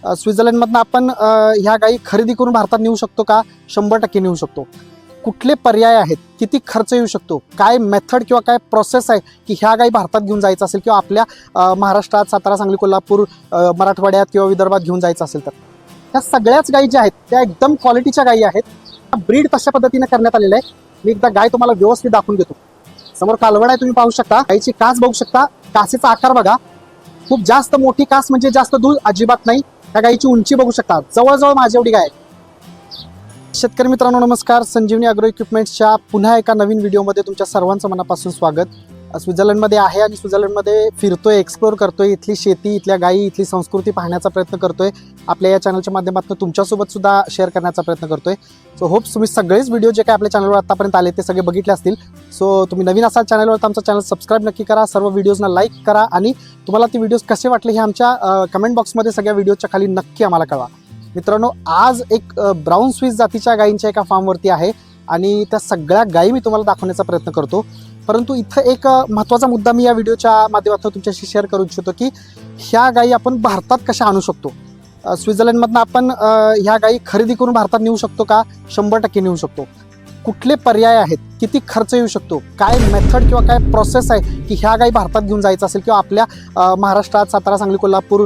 स्वित्झर्लंडमधनं आपण ह्या गायी खरेदी करून भारतात नेऊ शकतो का? 100% नेऊ शकतो. कुठले पर्याय आहेत, किती खर्च येऊ शकतो, काय मेथड किंवा काय प्रोसेस आहे की ह्या गायी भारतात घेऊन जायचं असेल किंवा आपल्या महाराष्ट्रात, सातारा, सांगली, कोल्हापूर, मराठवाड्यात किंवा विदर्भात घेऊन जायचं असेल तर ह्या सगळ्याच गायी ज्या आहेत त्या एकदम क्वालिटीच्या गायी आहेत. ब्रीड तशा पद्धतीने करण्यात आलेलं आहे. मी एकदा गाय तुम्हाला व्यवस्थित दाखवून देतो. समोर कालवड आहे, तुम्ही पाहू शकता. गायीची कास बघू शकता, कासेचा आकार बघा, खूप जास्त मोठी कास म्हणजे जास्त दूध अजिबात नाही. त्या गायीची उंची बघू शकता, जवळजवळ माझी एवढी गाय. शेतकरी मित्रांनो नमस्कार. संजीवनी ॲग्रो इक्विपमेंट्सच्या पुन्हा एका नवीन व्हिडिओमध्ये तुमच्या सर्वांचं मनापासून स्वागत. स्वित्झर्लंडमध्ये आहे आणि स्वित्झर्लंडमध्ये फिरतोय, एक्सप्लोर करतोय, इथली शेती, इथल्या गायी, इथली संस्कृती पाहण्याचा प्रयत्न करतोय. आपल्या या चॅनलच्या माध्यमातून तुमच्यासोबत सुद्धा शेअर करण्याचा प्रयत्न करतोय. सो होप्स तुम्ही सगळेच व्हिडिओ जे काय आपल्या चॅनलवर आतापर्यंत आले ते सगळे बघितले असतील. सो तुम्ही नवीन असाल चॅनलवर तर आमचा चॅनल सबस्क्राईब नक्की करा, सर्व व्हिडिओजना लाईक करा आणि तुम्हाला ती व्हिडिओज कसे वाटले हे आमच्या कमेंट बॉक्समध्ये सगळ्या व्हिडिओच्या खाली नक्की आम्हाला कळवा. मित्रांनो, आज एक ब्राऊन स्विस जातीच्या गायींच्या एका फार्मवरती आहे आणि त्या सगळ्या गायी मी तुम्हाला दाखवण्याचा प्रयत्न करतो. परंतु इथं एक महत्त्वाचा मुद्दा मी या व्हिडिओच्या माध्यमातून तुमच्याशी शेअर करू इच्छितो की ह्या गायी आपण भारतात कशा आणू शकतो. स्वित्झर्लंडमधनं आपण ह्या गायी खरेदी करून भारतात नेऊ शकतो का? 100% नेऊ शकतो. कुठले पर्याय आहेत, किती खर्च येऊ शकतो, काय मेथड किंवा काय प्रोसेस आहे की ह्या गायी भारतात घेऊन जायचं असेल किंवा आपल्या महाराष्ट्रात, सातारा, सांगली, कोल्हापूर,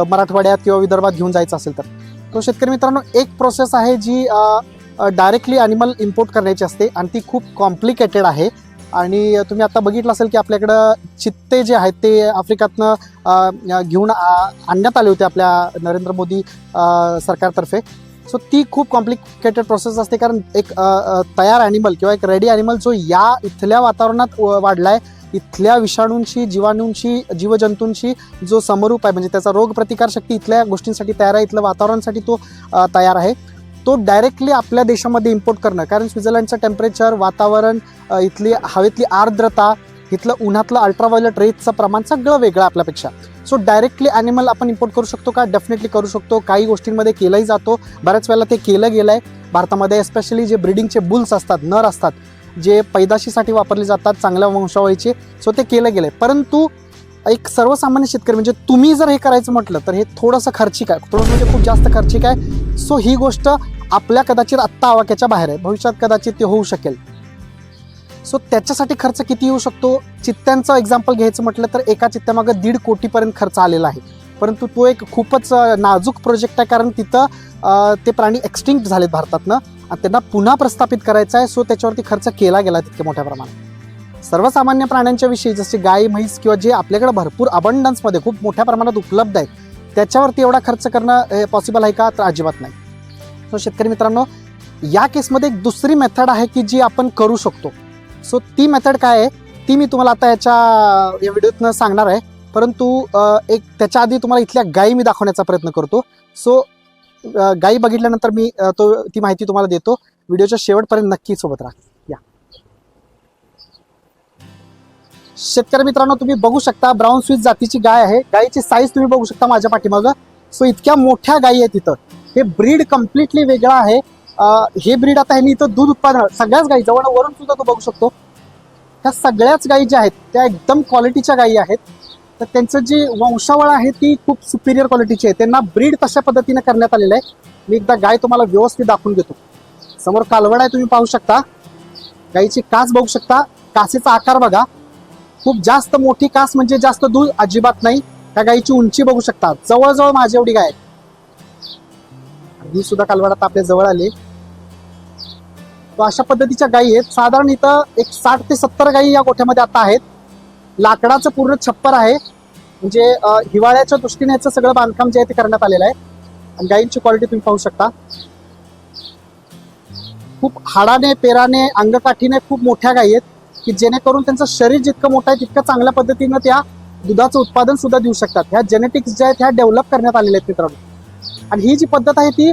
मराठवाड्यात किंवा विदर्भात घेऊन जायचं असेल तर शेतकरी मित्रांनो, एक प्रोसेस आहे जी डायरेक्टली ॲनिमल इम्पोर्ट करण्याची असते आणि ती खूप कॉम्प्लिकेटेड आहे. आणि तुम्ही आता बघितलं असेल की आपल्याकडं चित्ते जे आहेत ते आफ्रिकातनं घेऊन आणण्यात आले होते आपल्या नरेंद्र मोदी सरकारतर्फे. सो ती खूप कॉम्प्लिकेटेड प्रोसेस असते, कारण एक तयार ॲनिमल किंवा एक रेडी ॲनिमल जो या इथल्या वातावरणात वाढला आहे, इथल्या विषाणूंशी, जीवाणूंशी, जीवजंतूंशी जो समरूप आहे, म्हणजे त्याचा रोगप्रतिकारशक्ती इथल्या गोष्टींसाठी तयार आहे, इथल्या वातावरणासाठी तो तयार आहे, तो डायरेक्टली आपल्या देशामध्ये इम्पोर्ट करणं. कारण स्वित्झर्लंडचं टेम्परेचर, वातावरण, इथली हवेतली आर्द्रता, इथलं उन्हातलं अल्ट्राव्हायोलेट रेजचं प्रमाण सगळं वेगळं आपल्यापेक्षा. सो डायरेक्टली ॲनिमल आपण इम्पोर्ट करू शकतो का? डेफिनेटली करू शकतो. काही गोष्टींमध्ये केलंही जातो, बऱ्याच वेळेला ते केलं गेलं आहे भारतामध्ये. एस्पेशली जे ब्रीडिंगचे बुल्स असतात, नर असतात, जे पैदाशीसाठी वापरले जातात, चांगल्या वंशावळीचे, सो ते केलं गेलं आहे. परंतु एक सर्वसामान्य शेतकरी म्हणजे तुम्ही जर हे करायचं म्हटलं तर हे थोडंसं खर्चिक आहे, थोडंसं म्हणजे खूप जास्त खर्चिक आहे. सो ही गोष्ट आपल्या कदाचित आत्ता आवाक्याच्या बाहेर आहे, भविष्यात कदाचित ते होऊ शकेल. सो त्याच्यासाठी खर्च किती येऊ शकतो? चित्त्यांचं एक्झाम्पल घ्यायचं म्हटलं तर एका चित्त्यामागं 1.5 कोटीपर्यंत खर्च आलेला आहे. परंतु तो एक खूपच नाजूक प्रोजेक्ट आहे, कारण तिथं ते प्राणी एक्स्टिंक्ट झालेत भारतातनं आणि त्यांना पुन्हा प्रस्थापित करायचं आहे. सो त्याच्यावरती खर्च केला गेला तितक्या मोठ्या प्रमाणात. सर्वसामान्य प्राण्यांच्या विषयी जसे गाय, म्हैस किंवा जे आपल्याकडे भरपूर अबंडन्समध्ये खूप मोठ्या प्रमाणात उपलब्ध आहेत, त्याच्यावरती एवढा खर्च करणं पॉसिबल आहे का? तर अजिबात नाही. सो शेतकरी मित्रांनो, या केसमध्ये एक दुसरी मेथड आहे की जी आपण करू शकतो. सो ती मेथड काय आहे ती मी तुम्हाला आता या व्हिडिओतनं सांगणार आहे. परंतु एक त्याच्या आधी तुम्हाला इथल्या गायी मी दाखवण्याचा प्रयत्न करतो. सो गायी बघितल्यानंतर मी ती माहिती तुम्हाला देतो. व्हिडिओच्या शेवटपर्यंत नक्की सोबत राहा. या शेतकरी मित्रांनो, तुम्ही बघू शकता ब्राऊन स्विस जातीची गाय आहे. गायीची साईज तुम्ही बघू शकता माझ्या पाठीमागं. सो इतक्या मोठ्या गायी आहेत तिथं. हे ब्रीड कम्प्लिटली वेगळं आहे. हे ब्रीड आता ह्यांनी इथं दूध उत्पादन सगळ्याच गायी जवळ वरून सुद्धा तो बघू शकतो. ह्या सगळ्याच गायी ज्या आहेत त्या एकदम क्वालिटीच्या गायी आहेत. तर त्यांचं जी वंशावळ आहे ती खूप सुपिरियर क्वालिटीची आहे. त्यांना ब्रीड तशा पद्धतीने करण्यात आलेलं आहे. मी एकदा गाय तुम्हाला व्यवस्थित दाखवून देतो. समोर कालवड आहे, तुम्ही पाहू शकता. गायीची कास बघू शकता, कासेचा आकार बघा, खूप जास्त मोठी कास म्हणजे जास्त दूध अजिबात नाही. त्या गायीची उंची बघू शकता, जवळजवळ माझी एवढी गाय. ही सुद्धा कालवड आता आपल्या जवळ आली. तो अशा पद्धतीच्या गायी आहेत. साधारण इथं एक 60 ते 70 गायी या गोठ्यामध्ये आता आहेत. लाकडाचं पूर्ण छप्पर आहे, म्हणजे हिवाळ्याच्या दृष्टीने याचं सगळं बांधकाम जे आहे ते करण्यात आलेलं आहे. आणि गायींची क्वालिटी तुम्ही पाहू शकता. खूप हाडाने, पेराने, अंगकाठीने खूप मोठ्या गायी आहेत की जेणेकरून त्यांचं शरीर जितकं मोठं आहे तितकं चांगल्या पद्धतीनं त्या दुधाचं उत्पादन सुद्धा देऊ शकतात. ह्या जेनेटिक्स ज्या आहेत ह्या डेव्हलप करण्यात आलेल्या आहेत मित्रांनो. आणि ही जी पद्धत आहे ती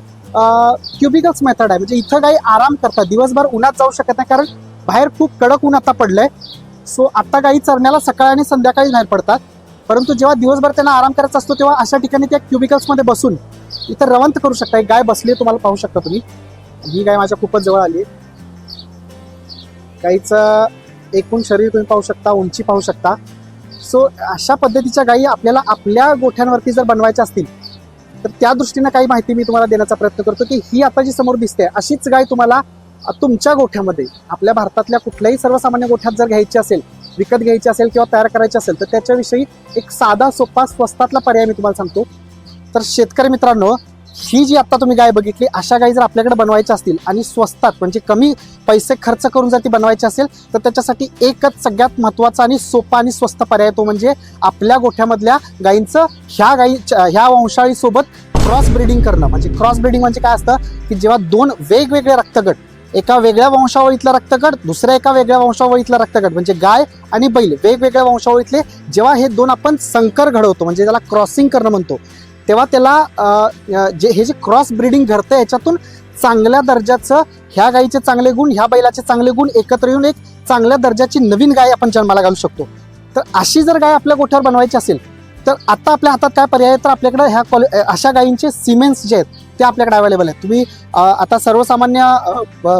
क्युबिकल्स मेथड आहे. म्हणजे इथं गायी आराम करतात, दिवसभर उन्हात जाऊ शकत नाही, कारण बाहेर खूप कडक ऊन आता पडलंय. सो आता गायी चरण्याला सकाळी आणि संध्याकाळी बाहेर पडतात. परंतु जेव्हा दिवसभर त्यांना आराम करायचा असतो तेव्हा अशा ठिकाणी त्या क्युबिकल्समध्ये बसून इथं रवंत करू शकता. एक गाय बसली तुम्हाला पाहू शकता तुम्ही. ही गाय माझ्या खूपच जवळ आली. गायीचं एकूण शरीर तुम्ही पाहू शकता, उंची पाहू शकता. सो अशा पद्धतीच्या गायी आपल्याला आपल्या गोठ्यांवरती जर बनवायच्या असतील तर त्या दृष्टीनं काही माहिती मी तुम्हाला देण्याचा प्रयत्न करतो की ही आता जी समोर दिसते अशीच गाय तुम्हाला तुमच्या गोठ्यामध्ये आपल्या भारतातल्या कुठल्याही सर्वसामान्य गोठ्यात जर घ्यायची असेल, विकत घ्यायची असेल किंवा तयार करायची असेल तर त्याच्याविषयी एक साधा सोपा स्वस्तातला पर्याय मी तुम्हाला सांगतो. तर शेतकरी मित्रांनो, ही जी आता तुम्ही गाय बघितली अशा गायी जर आपल्याकडे बनवायच्या असतील आणि स्वस्तात म्हणजे कमी पैसे खर्च करून जर ती बनवायची असेल तर त्याच्यासाठी एकच सगळ्यात महत्त्वाचा आणि सोपा आणि स्वस्त पर्याय तो म्हणजे आपल्या गोठ्यामधल्या गायींचं ह्या वंशाळीसोबत क्रॉस ब्रीडिंग करणं. म्हणजे क्रॉस ब्रीडिंग म्हणजे काय असतं की जेव्हा दोन वेगवेगळे रक्तगट, एका वेगळ्या वंशावळीतला रक्तगट दुसऱ्या एका वेगळ्या वंशावळीतला रक्तगट म्हणजे गाय आणि बैल वेगवेगळ्या वंशावळीतले जेव्हा हे दोन आपण संकर घडवतो म्हणजे त्याला क्रॉसिंग करणं म्हणतो, तेव्हा त्याला हे जे क्रॉस ब्रीडिंग घडतं याच्यातून चांगल्या दर्जाचं ह्या गायीचे चांगले गुण, ह्या बैलाचे चांगले गुण एकत्र येऊन एक चांगल्या दर्जाची नवीन गाय आपण जन्माला घालू शकतो. तर अशी जर गाय आपल्या गोठ्यावर बनवायची असेल तर आता आपल्या हातात काय पर्याय आहे, तर आपल्याकडे अशा गायींचे सिमेंट्स जे आहेत ते आपल्याकडे अवेलेबल आहेत. तुम्ही आता सर्वसामान्य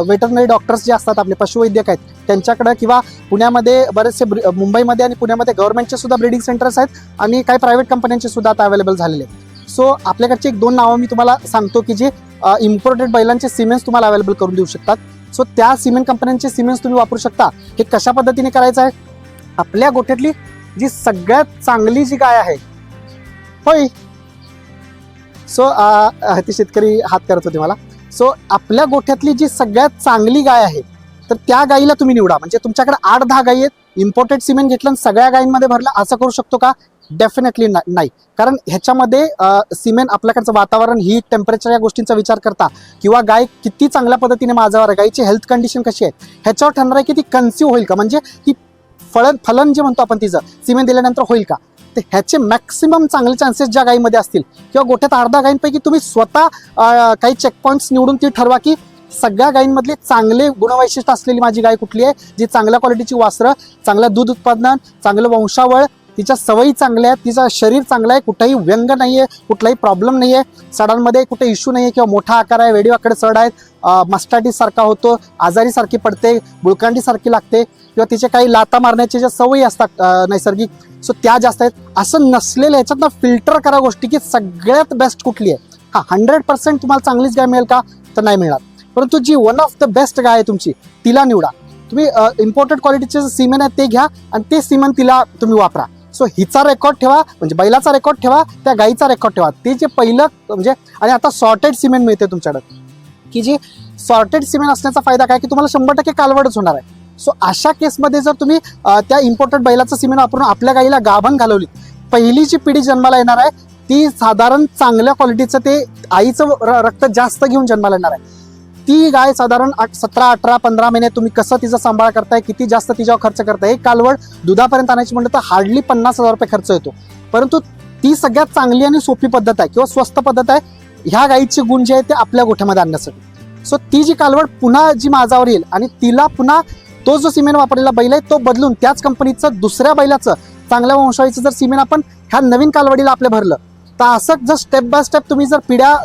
वेटरनरी डॉक्टर्स जे असतात, आपले पशुवैद्यक आहेत त्यांच्याकडे, किंवा पुण्यामध्ये बरेचसे मुंबईमध्ये आणि पुण्यामध्ये गव्हर्नमेंटचे सुद्धा ब्रीडिंग सेंटर्स आहेत आणि काही प्रायव्हेट कंपन्यांचे सुद्धा आता अवेलेबल झालेले आहेत. सो आपल्याकडचे 1-2 नावं मी तुम्हाला सांगतो की जे इम्पोर्टेड बैलांचे सिमेंट्स तुम्हाला अवेलेबल करून देऊ शकतात. सो त्या सिमेंट कंपन्यांचे सिमेंट्स तुम्ही वापरू शकता. हे कशा पद्धतीने करायचं आहे, आपल्या गोठ्यातली जी सगळ्यात चांगली जी गाय आहे होय, सो ते शेतकरी हात करत होते मला. सो आपल्या गोठ्यातली जी सगळ्यात चांगली गाय आहे तर त्या गायीला तुम्ही निवडा. म्हणजे तुमच्याकडे 8-10 गायी आहेत, इम्पोर्टेड सिमेंट घेतलं आणि सगळ्या गायींमध्ये भरलं असं करू शकतो का? डेफिनेटली नाही. कारण ह्याच्यामध्ये सिमेंट आपल्याकडचं वातावरण, हीट, टेम्परेचर या गोष्टींचा विचार करता किंवा गाय किती चांगल्या पद्धतीने माझ्यावर आहे, गायीची हेल्थ कंडिशन कशी आहे ह्याच्यावर ठरणार आहे की ती कन्सिव्ह होईल का, म्हणजे ती फलन जे म्हणतो आपण तिचं सिमेंट दिल्यानंतर होईल का. तर ह्याचे मॅक्सिमम चांगले चान्सेस ज्या गायीमध्ये असतील किंवा गोठ्यात 8-10 गायींपैकी तुम्ही स्वतः काही चेक पॉईंट्स निवडून ती ठरवा की सगळ्या गायींमधले चांगले गुणवैशिष्ट्य असलेली माझी गाय कुठली आहे, जी चांगल्या क्वालिटीची वासरं, चांगलं दूध उत्पादन, चांगलं वंशावळ, तिच्या सवयी चांगल्या आहेत, तिचं शरीर चांगलं आहे, कुठेही व्यंग नाही आहे, कुठलाही प्रॉब्लेम नाही आहे, सडांमध्ये कुठे इश्यू नाही आहे किंवा मोठा आकार आहे, वेडीवाकडे सड आहेत, मस्टाटीस सारखा होतो, आजारी सारखी पडते, बुळकांडी सारखी लागते किंवा तिचे काही लाता मारण्याच्या ज्या सवयी असतात नैसर्गिक, सो त्या जास्त आहेत. असं नसलेलं याच्यातनं फिल्टर करा गोष्टी की सगळ्यात बेस्ट कुठली आहे. 100% तुम्हाला चांगलीच गाय मिळेल का, तर नाही मिळणार. परंतु जी one of the best guy आहे तुमची तिला निवडा. तुम्ही इम्पोर्टेड क्वालिटीचे सिमेंट आहे ते घ्या आणि ते सिमेंट तिला तुम्ही वापरा. सो हिचा रेकॉर्ड ठेवा, म्हणजे बैलाचा रेकॉर्ड ठेवा, त्या गाईचा रेकॉर्ड ठेवा. ते जे पहिलं म्हणजे, आणि आता सॉर्टेड सिमेंट मिळते तुमच्याकडे की जी सॉर्टेड सिमेंट असण्याचा फायदा काय की तुम्हाला 100% कालवडच होणार आहे. सो अशा केसमध्ये जर तुम्ही त्या इम्पोर्टेड बैलाचं सिमेंट वापरून आपल्या गाईला गाभण घालवली, पहिली जी पिढी जन्माला येणार आहे ती साधारण चांगल्या क्वालिटीचं ते आईचं रक्त जास्त घेऊन जन्माला येणार आहे. ती गाय साधारण 17, 18, 15 महिने तुम्ही कसं तिचा सांभाळ करताय, किती जास्त तिच्यावर खर्च करताय. एक कालवड दुधापर्यंत आणायची म्हणलं तर हार्डली 50,000 रुपये खर्च येतो. परंतु ती सगळ्यात चांगली आणि सोपी पद्धत आहे किंवा स्वस्त पद्धत आहे ह्या गाईचे गुण जे आहेत ते आपल्या गोठ्यामध्ये आणण्यासाठी. सो ती जी कालवड पुन्हा जी माझ्यावर येईल आणि तिला पुन्हा तो जो सिमेंट वापरलेला बैल आहे तो बदलून त्याच कंपनीचं दुसऱ्या बैलाचं चांगल्या वंशावळीचं जर सिमेंट आपण ह्या नवीन कालवडीला आपल्या भरलं, तर असं जर स्टेप बाय स्टेप तुम्ही जर पिढ्या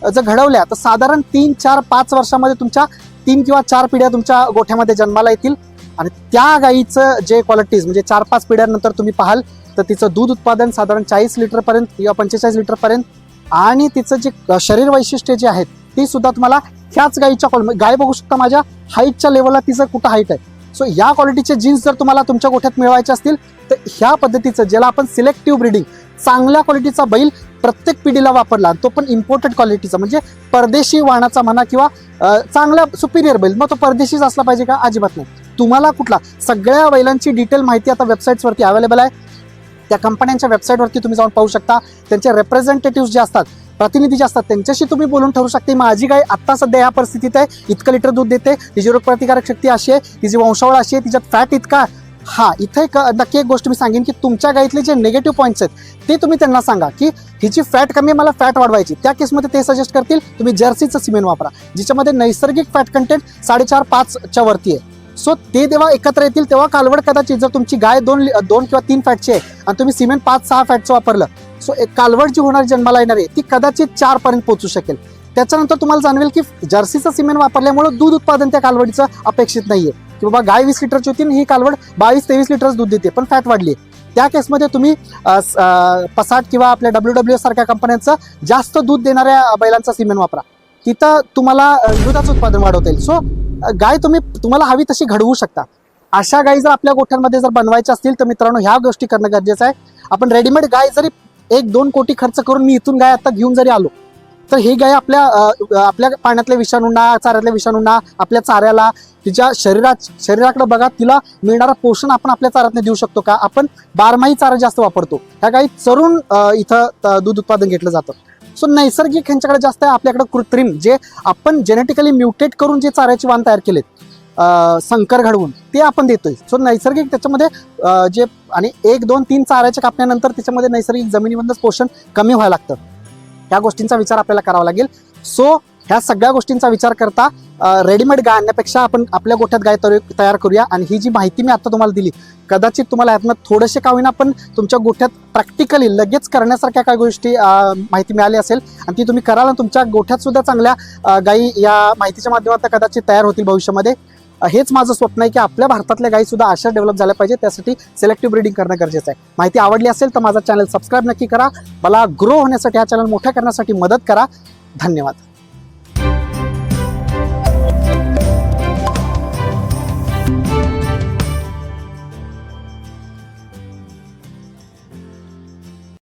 जर घडवल्या तर साधारण 3, 4, 5 वर्षामध्ये तुमच्या 3 किंवा 4 पिढ्या तुमच्या गोठ्यामध्ये जन्माला येतील. आणि त्या गाईचं जे क्वालिटीज म्हणजे 4-5 पिढ्यानंतर तुम्ही पाहाल तर तिचं दूध उत्पादन साधारण 40 लिटरपर्यंत किंवा 45 लिटरपर्यंत, आणि तिचं जे शरीर वैशिष्ट्ये जे आहेत ती सुद्धा तुम्हाला ह्याच गाईच्या गाय बघू शकता माझ्या हाईटच्या लेवलला तिचं कुठं हाईट आहे. सो ह्या क्वालिटीचे जीन्स जर तुम्हाला तुमच्या गोठ्यात मिळवायचे असतील तर ह्या पद्धतीचं, ज्याला आपण सिलेक्टिव्ह ब्रीडिंग, चांगल्या क्वालिटीचा बैल प्रत्येक पिढीला वापरला, तो पण इम्पोर्टेड क्वालिटीचा, म्हणजे परदेशी वाणाचा म्हणा किंवा चांगला सुपिरियर बैल, मग तो परदेशीच असला पाहिजे का, अजिबात नाही. तुम्हाला कुठला, सगळ्या बैलांची डिटेल माहिती आता वेबसाईट्सवरती अवेलेबल आहे. त्या कंपन्यांच्या वेबसाईटवरती तुम्ही जाऊन पाहू शकता. त्यांचे रिप्रेझेंटेटिव्ह जे असतात, प्रतिनिधी जे असतात, त्यांच्याशी तुम्ही बोलून ठरवू शकता माझी गाय आत्ता सध्या या परिस्थितीत आहे, इतकं लिटर दूध देते, तिची रोगप्रतिकारक शक्ती अशी आहे, तिची वंशावळ अशी आहे, तिच्यात फॅट इतका. हा, इथे नक्की एक गोष्ट मी सांगेन की तुमच्या गाईतले जे निगेटिव्ह पॉईंट्स आहेत ते तुम्ही त्यांना सांगा की हिची फॅट कमी आहे, मला फॅट वाढवायची. त्या केसमध्ये ते सजेस्ट करतील तुम्ही जर्सीचं सिमेंट वापरा, जिच्यामध्ये नैसर्गिक फॅट कंटेंट 4.5-5च्या वरती आहे. सो ते जेव्हा एकत्र येतील तेव्हा कालवड कदाचित, जर तुमची गाय 2 किंवा 3 फॅटची आहे आणि तुम्ही सिमेंट 5-6 फॅटचं वापरलं, सो एक कालवड जी होणार जन्माला येणार आहे ती कदाचित 4 पर्यंत पोहोचू शकेल. त्याच्यानंतर तुम्हाला जाणवेल की जर्सीचं सिमेंट वापरल्यामुळे दूध उत्पादन त्या कालवडीचं अपेक्षित नाहीये की बाबा गाय 20 लिटरची होती ही कालवड 22-23 लिटरच दूध देते पण फॅट वाढली. त्या केसमध्ये तुम्ही पसाट किंवा आपल्या WWS सारख्या कंपन्यांचं जास्त दूध देणाऱ्या बैलांचा सिमेंट वापरा, तिथं तुम्हाला दुधाचं उत्पादन वाढवता येईल. सो गाय तुम्हाला हवी तशी घडवू शकता. अशा गायी जर आपल्या गोठ्यांमध्ये जर बनवायच्या असतील तर मित्रांनो ह्या गोष्टी करणं गरजेचं आहे. आपण रेडीमेड गाय जरी 1-2 कोटी खर्च करून मी इथून गाय आता घेऊन जरी आलो तर ही गाय आपल्या पाण्यातल्या विषाणूंना, चाऱ्यातल्या विषाणूंना, आपल्या चाऱ्याला, तिच्या शरीराकडे बघा, तिला मिळणारा पोषण आपण आपल्या चाऱ्यातनं देऊ शकतो का? आपण बारमाही चारा जास्त वापरतो, ह्या गायी चरून इथं दूध उत्पादन घेतलं जातं. सो नैसर्गिक ह्यांच्याकडे जास्त आहे, आपल्याकडे कृत्रिम जे आपण जेनेटिकली म्युटेट करून जे चाऱ्याची वाण तयार केलेत संकर घडवून ते आपण देतोय. सो नैसर्गिक त्याच्यामध्ये जे आणि 1-2-3 चाऱ्याच्या कापण्यानंतर त्याच्यामध्ये नैसर्गिक जमिनीमधलंच पोषण कमी व्हायला लागतं. ह्या गोष्टींचा विचार आपल्याला करावा लागेल. सो ह्या सगळ्या गोष्टींचा विचार करता रेडीमेड गाय आणण्यापेक्षा आपण आपल्या गोठ्यात गाय तयार करूया. आणि ही जी माहिती मी आता तुम्हाला दिली, कदाचित तुम्हाला यातनं थोडेसे का होईना पण तुमच्या गोठ्यात प्रॅक्टिकली लगेच करण्यासारख्या काही गोष्टी माहिती मिळाली असेल आणि ती तुम्ही कराल आणि तुमच्या गोठ्यात सुद्धा चांगल्या गायी या माहितीच्या माध्यमातून कदाचित तयार होतील भविष्यामध्ये. हेच माझं स्वप्न आहे की आपल्या भारतातल्या गायी सुद्धा अशा डेव्हलप झाल्या पाहिजे. त्यासाठी सिलेक्टिव्ह ब्रीडिंग करणं गरजेचं आहे. माहिती आवडली असेल तर माझा चॅनल सबस्क्राईब नक्की करा. मला ग्रो होण्यासाठी, हा चॅनल मोठा करण्यासाठी मदत करा. धन्यवाद.